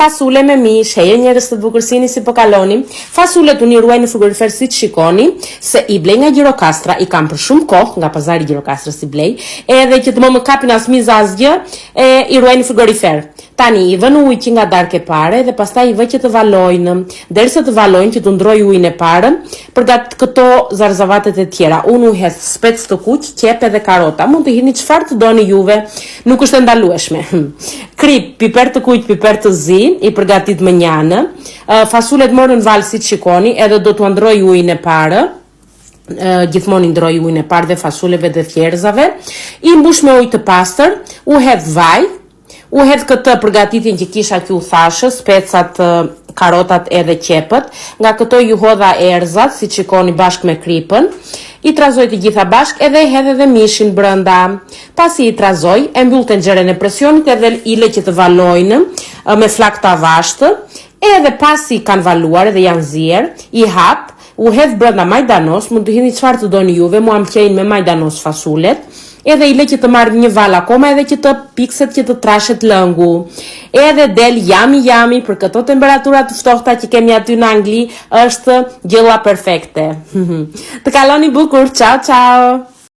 fasule me mish, heje njerëz të bukur si po kaloni. Fasulet unë i ruaj në frigorifer si të shikoni, se i blej nga Gjirokastra, i kam për shumë kohë, nga pazari Gjirokastrës i blej, edhe që të më kapin as miza asgjë, i ruaj në frigorifer. Tani i vën ujë që nga darkë e pare dhe pastaj i vë që të valojnë, derisa të valojnë që të ndroj ujin e parë, përgat këto zarzavatet e tjera. Unë u hedh spec të kuq, qepe dhe karota. Mund të hini çfarë të doni juve, nuk është e ndalueshme. Krip, piper të kuq, piper të zi, i përgatit më njanë. Fasulet morën valë si të shikoni, edhe do të ndroj ujin e parë. Gjithmonë ndroj ujin e parë dhe fasuleve dhe thjerëzave. I mbush me ujë të pastër, u hedh vaj. U hedh këtë përgatitjen që kisha që u thashë, specat, karotat edhe qepët, nga këto ju hodha erzat, si shikoni bashkë me kripën, i trazoj të gjitha bashkë edhe hedh edhe mishin brënda. Pasi i trazoj, e mbyll tenxherën e presionit edhe i lë që të valojnë me flak të avashtë, edhe pasi kanë valuar edhe janë zier, i hap, u hedh brënda majdanos, mund të hini çfarë të doni juve, mua më qejnë me majdanos fasulet, edhe i le që të marrë një val akoma edhe që të pikset që të trashet lëngu. Edhe del yami për këto temperaturat të ftohta që kemi aty në Angli, është gjëlla perfekte. Të kaloni bukur, ciao ciao!